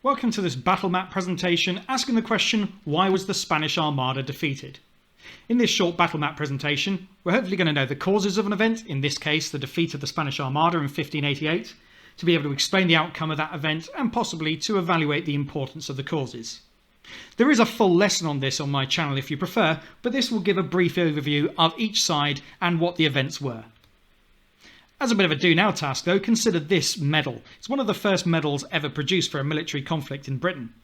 Welcome to this battle map presentation asking the question, why was the Spanish Armada defeated? In this short battle map presentation, we're hopefully going to know the causes of an event, in this case the defeat of the Spanish Armada in 1588, to be able to explain the outcome of that event and possibly to evaluate the importance of the causes. There is a full lesson on this on my channel if you prefer, but this will give a brief overview of each side and what the events were. As a bit of a do-now task though, consider this medal. It's one of the first medals ever produced for a military conflict in Britain.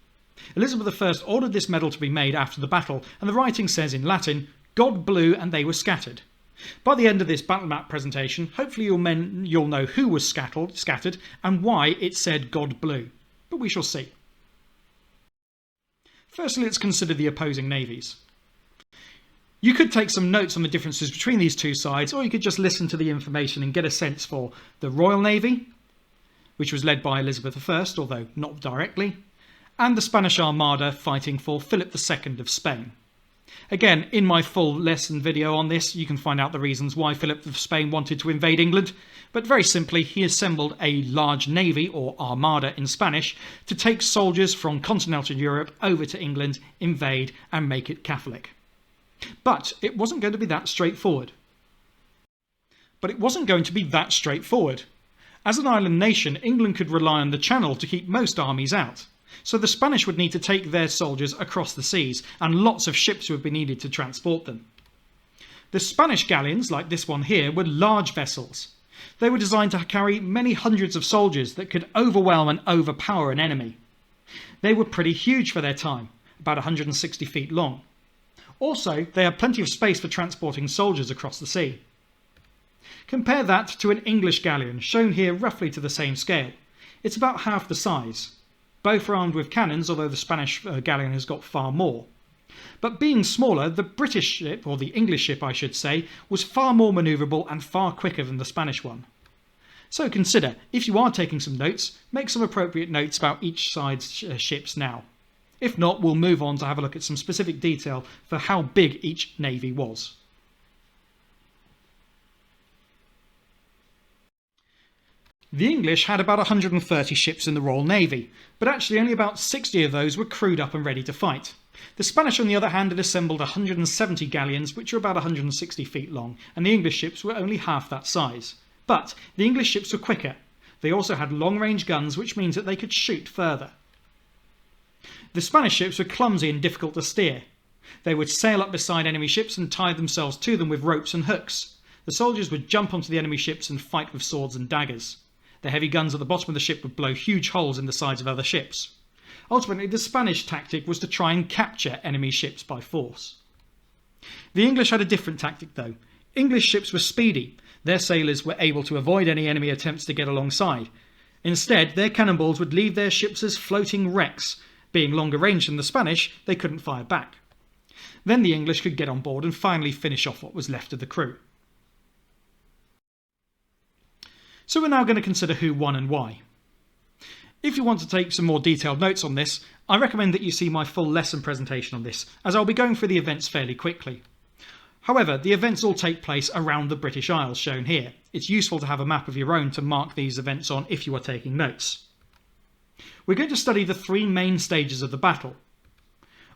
Elizabeth I ordered this medal to be made after the battle, and the writing says in Latin, "God blew and they were scattered." By the end of this battle map presentation, hopefully you'll know who was scattered and why it said God blew. But we shall see. Firstly, let's consider the opposing navies. You could take some notes on the differences between these two sides, or you could just listen to the information and get a sense for the Royal Navy, which was led by Elizabeth I, although not directly, and the Spanish Armada fighting for Philip II of Spain. Again, in my full lesson video on this, you can find out the reasons why Philip of Spain wanted to invade England, but very simply, he assembled a large navy, or armada in Spanish, to take soldiers from continental Europe over to England, invade and make it Catholic. But it wasn't going to be that straightforward. As an island nation, England could rely on the Channel to keep most armies out. So the Spanish would need to take their soldiers across the seas, and lots of ships would be needed to transport them. The Spanish galleons, like this one here, were large vessels. They were designed to carry many hundreds of soldiers that could overwhelm and overpower an enemy. They were pretty huge for their time, about 160 feet long. Also, they had plenty of space for transporting soldiers across the sea. Compare that to an English galleon, shown here roughly to the same scale. It's about half the size. Both are armed with cannons, although the Spanish galleon has got far more. But being smaller, the British ship, or the English ship I should say, was far more manoeuvrable and far quicker than the Spanish one. So consider, if you are taking some notes, make some appropriate notes about each side's ships now. If not, we'll move on to have a look at some specific detail for how big each navy was. The English had about 130 ships in the Royal Navy, but actually only about 60 of those were crewed up and ready to fight. The Spanish, on the other hand, had assembled 170 galleons, which were about 160 feet long, and the English ships were only half that size. But the English ships were quicker. They also had long-range guns, which means that they could shoot further. The Spanish ships were clumsy and difficult to steer. They would sail up beside enemy ships and tie themselves to them with ropes and hooks. The soldiers would jump onto the enemy ships and fight with swords and daggers. The heavy guns at the bottom of the ship would blow huge holes in the sides of other ships. Ultimately, the Spanish tactic was to try and capture enemy ships by force. The English had a different tactic though. English ships were speedy. Their sailors were able to avoid any enemy attempts to get alongside. Instead, their cannonballs would leave their ships as floating wrecks. Being longer range than the Spanish, they couldn't fire back. Then the English could get on board and finally finish off what was left of the crew. So we're now going to consider who won and why. If you want to take some more detailed notes on this, I recommend that you see my full lesson presentation on this, as I'll be going through the events fairly quickly. However, the events all take place around the British Isles shown here. It's useful to have a map of your own to mark these events on if you are taking notes. We're going to study the three main stages of the battle.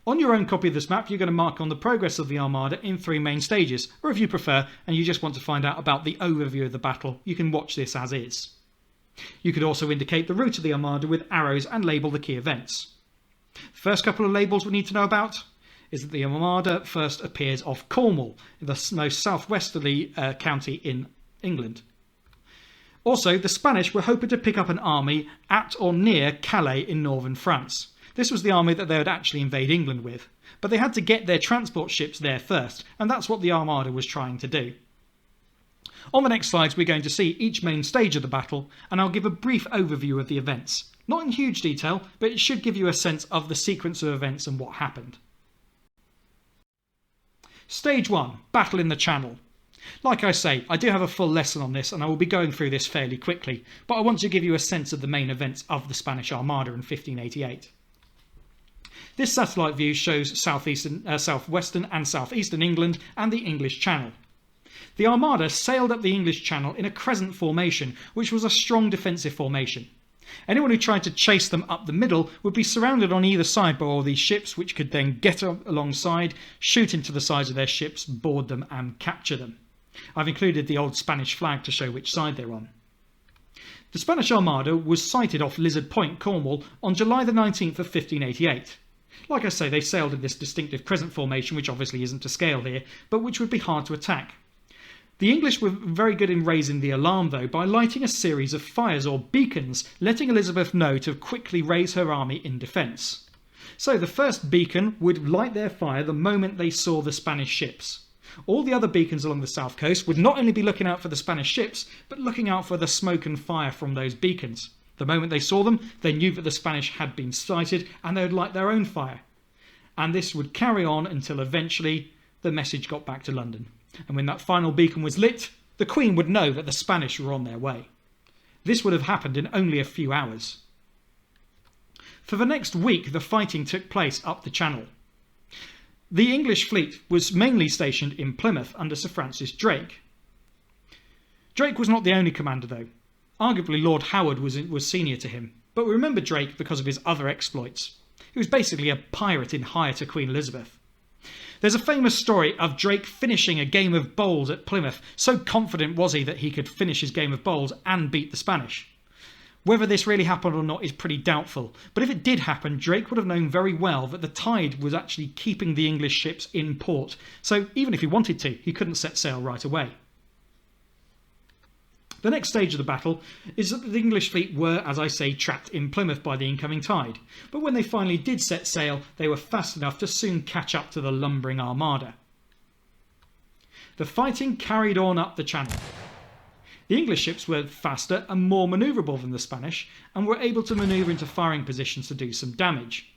On your own copy of this map, you're going to mark on the progress of the Armada in three main stages, or if you prefer, and you just want to find out about the overview of the battle, you can watch this as is. You could also indicate the route of the Armada with arrows and label the key events. The first couple of labels we need to know about is that the Armada first appears off Cornwall, the most southwesterly county in England. Also, the Spanish were hoping to pick up an army at or near Calais in northern France. This was the army that they would actually invade England with, but they had to get their transport ships there first, and that's what the Armada was trying to do. On the next slides, we're going to see each main stage of the battle, and I'll give a brief overview of the events. Not in huge detail, but it should give you a sense of the sequence of events and what happened. Stage 1. Battle in the Channel. Like I say, I do have a full lesson on this and I will be going through this fairly quickly, but I want to give you a sense of the main events of the Spanish Armada in 1588. This satellite view shows southwestern and southeastern England and the English Channel. The Armada sailed up the English Channel in a crescent formation, which was a strong defensive formation. Anyone who tried to chase them up the middle would be surrounded on either side by all these ships, which could then get alongside, shoot into the sides of their ships, board them and capture them. I've included the old Spanish flag to show which side they're on. The Spanish Armada was sighted off Lizard Point, Cornwall, on July the 19th of 1588. Like I say, they sailed in this distinctive crescent formation, which obviously isn't to scale here, but which would be hard to attack. The English were very good in raising the alarm, though, by lighting a series of fires or beacons, letting Elizabeth know to quickly raise her army in defence. So the first beacon would light their fire the moment they saw the Spanish ships. All the other beacons along the south coast would not only be looking out for the Spanish ships, but looking out for the smoke and fire from those beacons. The moment they saw them, they knew that the Spanish had been sighted and they would light their own fire. And this would carry on until eventually the message got back to London. And when that final beacon was lit, the Queen would know that the Spanish were on their way. This would have happened in only a few hours. For the next week, the fighting took place up the Channel. The English fleet was mainly stationed in Plymouth under Sir Francis Drake. Drake was not the only commander, though. Arguably Lord Howard was senior to him, but we remember Drake because of his other exploits. He was basically a pirate in hire to Queen Elizabeth. There's a famous story of Drake finishing a game of bowls at Plymouth. So confident was he that he could finish his game of bowls and beat the Spanish. Whether this really happened or not is pretty doubtful, but if it did happen, Drake would have known very well that the tide was actually keeping the English ships in port, so even if he wanted to, he couldn't set sail right away. The next stage of the battle is that the English fleet were, as I say, trapped in Plymouth by the incoming tide, but when they finally did set sail, they were fast enough to soon catch up to the lumbering armada. The fighting carried on up the Channel. The English ships were faster and more manoeuvrable than the Spanish, and were able to manoeuvre into firing positions to do some damage.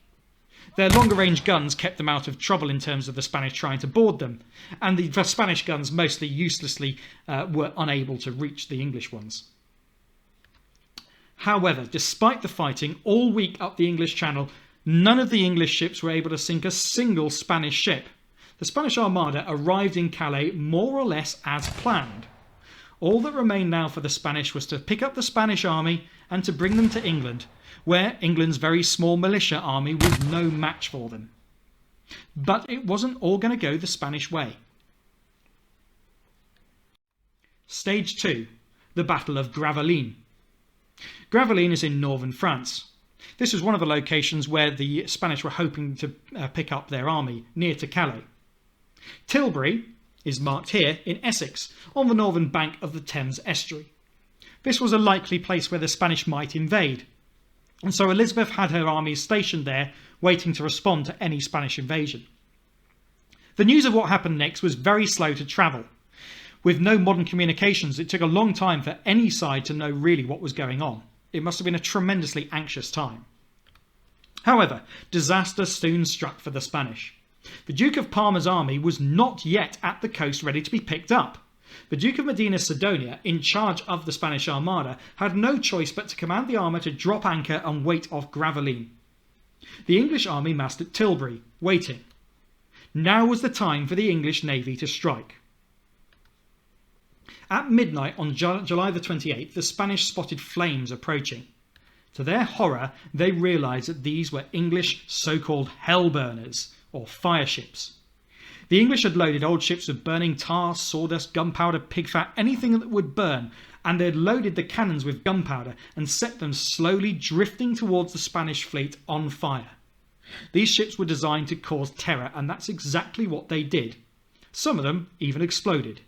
Their longer range guns kept them out of trouble in terms of the Spanish trying to board them, and the Spanish guns mostly uselessly were unable to reach the English ones. However, despite the fighting all week up the English Channel, none of the English ships were able to sink a single Spanish ship. The Spanish Armada arrived in Calais more or less as planned. All that remained now for the Spanish was to pick up the Spanish army and to bring them to England, where England's very small militia army was no match for them. But it wasn't all going to go the Spanish way. Stage 2. The Battle of Graveline. Graveline is in northern France. This was one of the locations where the Spanish were hoping to pick up their army, near to Calais. Tilbury is marked here in Essex, on the northern bank of the Thames estuary. This was a likely place where the Spanish might invade, and so Elizabeth had her armies stationed there, waiting to respond to any Spanish invasion. The news of what happened next was very slow to travel. With no modern communications, it took a long time for any side to know really what was going on. It must have been a tremendously anxious time. However, disaster soon struck for the Spanish. The Duke of Parma's army was not yet at the coast ready to be picked up. The Duke of Medina Sidonia, in charge of the Spanish Armada, had no choice but to command the armour to drop anchor and wait off Graveline. The English army massed at Tilbury, waiting. Now was the time for the English navy to strike. At midnight on July the 28th, the Spanish spotted flames approaching. To their horror, they realised that these were English so-called hell burners, or fire ships. The English had loaded old ships with burning tar, sawdust, gunpowder, pig fat, anything that would burn, and they had loaded the cannons with gunpowder and set them slowly drifting towards the Spanish fleet on fire. These ships were designed to cause terror, and that's exactly what they did. Some of them even exploded.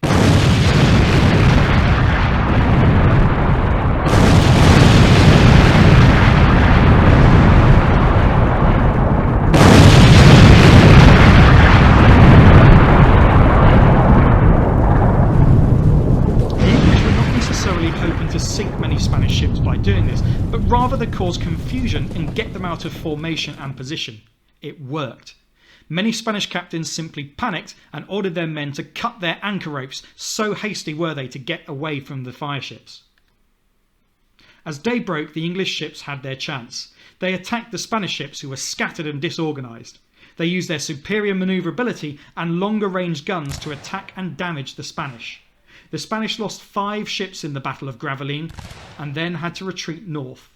To sink many Spanish ships by doing this, but rather to cause confusion and get them out of formation and position. It worked. Many Spanish captains simply panicked and ordered their men to cut their anchor ropes, so hasty were they to get away from the fire ships. As day broke, the English ships had their chance. They attacked the Spanish ships, who were scattered and disorganised. They used their superior manoeuvrability and longer range guns to attack and damage the Spanish. The Spanish lost 5 ships in the Battle of Graveline and then had to retreat north.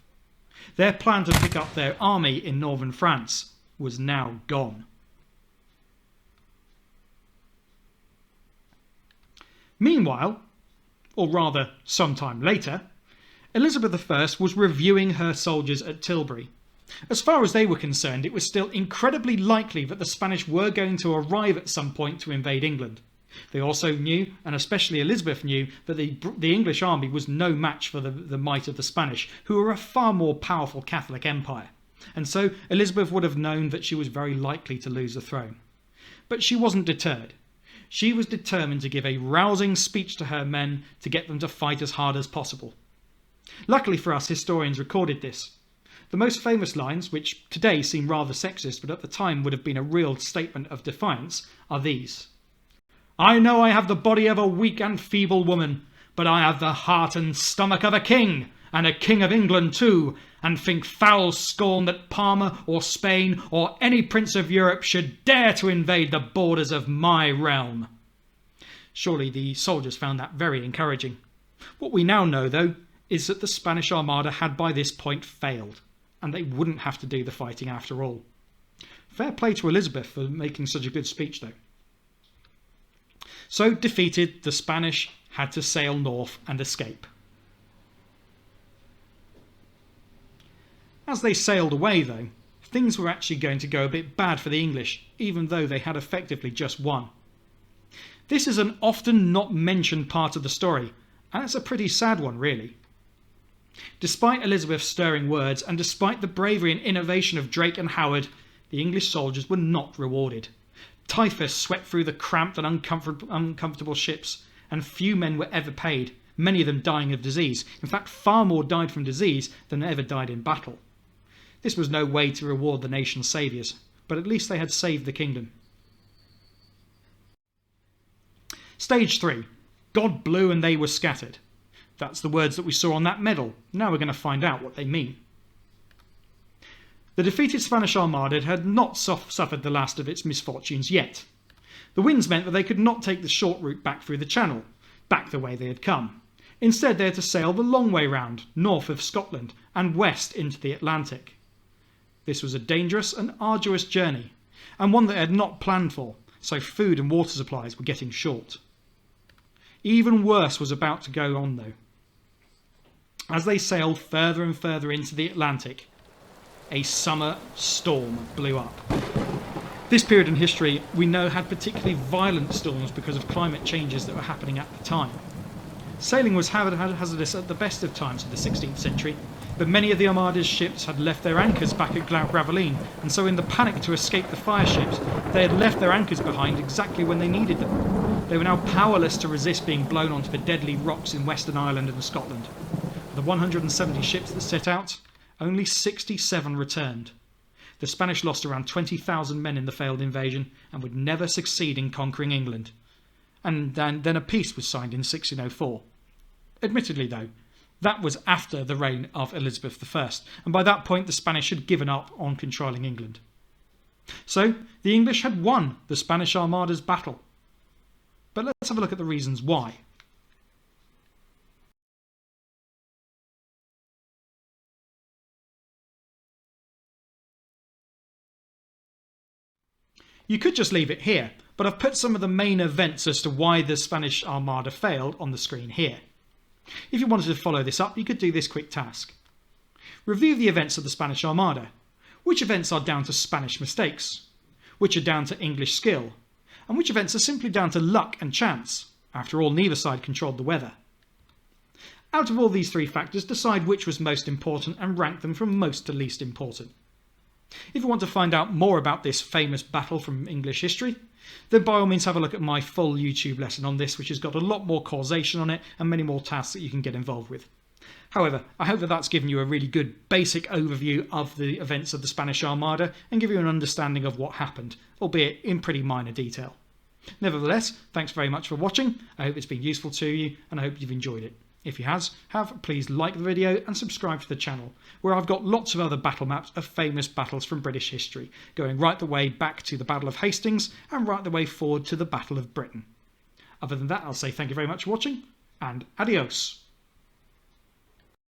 Their plan to pick up their army in northern France was now gone. Meanwhile, or rather sometime later, Elizabeth I was reviewing her soldiers at Tilbury. As far as they were concerned, it was still incredibly likely that the Spanish were going to arrive at some point to invade England. They also knew, and especially Elizabeth knew, that the English army was no match for the might of the Spanish, who were a far more powerful Catholic empire. And so Elizabeth would have known that she was very likely to lose the throne. But she wasn't deterred. She was determined to give a rousing speech to her men to get them to fight as hard as possible. Luckily for us, historians recorded this. The most famous lines, which today seem rather sexist but at the time would have been a real statement of defiance, are these. "I know I have the body of a weak and feeble woman, but I have the heart and stomach of a king, and a king of England too, and think foul scorn that Parma or Spain or any prince of Europe should dare to invade the borders of my realm." Surely the soldiers found that very encouraging. What we now know, though, is that the Spanish Armada had by this point failed, and they wouldn't have to do the fighting after all. Fair play to Elizabeth for making such a good speech, though. So, defeated, the Spanish had to sail north and escape. As they sailed away, though, things were actually going to go a bit bad for the English, even though they had effectively just won. This is an often not mentioned part of the story, and it's a pretty sad one, really. Despite Elizabeth's stirring words, and despite the bravery and innovation of Drake and Howard, the English soldiers were not rewarded. Typhus swept through the cramped and uncomfortable ships, and few men were ever paid, many of them dying of disease. In fact, far more died from disease than ever died in battle. This was no way to reward the nation's saviours, but at least they had saved the kingdom. Stage 3. God blew and they were scattered. That's the words that we saw on that medal. Now we're going to find out what they mean. The defeated Spanish Armada had not suffered the last of its misfortunes yet. The winds meant that they could not take the short route back through the Channel, back the way they had come. Instead, they had to sail the long way round, north of Scotland, and west into the Atlantic. This was a dangerous and arduous journey, and one they had not planned for, so food and water supplies were getting short. Even worse was about to go on, though. As they sailed further and further into the Atlantic, a summer storm blew up. This period in history we know had particularly violent storms because of climate changes that were happening at the time. Sailing was hazardous at the best of times in the 16th century, but many of the Armada's ships had left their anchors back at Graveline, and so in the panic to escape the fire ships, they had left their anchors behind exactly when they needed them. They were now powerless to resist being blown onto the deadly rocks in Western Ireland and Scotland. Of the 170 ships that set out, only 67 returned. The Spanish lost around 20,000 men in the failed invasion and would never succeed in conquering England. And then a peace was signed in 1604. Admittedly, though, that was after the reign of Elizabeth I, and by that point the Spanish had given up on controlling England. So the English had won the Spanish Armada's battle. But let's have a look at the reasons why. You could just leave it here, but I've put some of the main events as to why the Spanish Armada failed on the screen here. If you wanted to follow this up, you could do this quick task. Review the events of the Spanish Armada. Which events are down to Spanish mistakes? Which are down to English skill? And which events are simply down to luck and chance? After all, neither side controlled the weather. Out of all these three factors, decide which was most important and rank them from most to least important. If you want to find out more about this famous battle from English history, then by all means have a look at my full YouTube lesson on this, which has got a lot more causation on it and many more tasks that you can get involved with. However, I hope that that's given you a really good basic overview of the events of the Spanish Armada and give you an understanding of what happened, albeit in pretty minor detail. Nevertheless, thanks very much for watching. I hope it's been useful to you and I hope you've enjoyed it. If you have, please like the video and subscribe to the channel, where I've got lots of other battle maps of famous battles from British history, going right the way back to the Battle of Hastings and right the way forward to the Battle of Britain. Other than that, I'll say thank you very much for watching, and adios.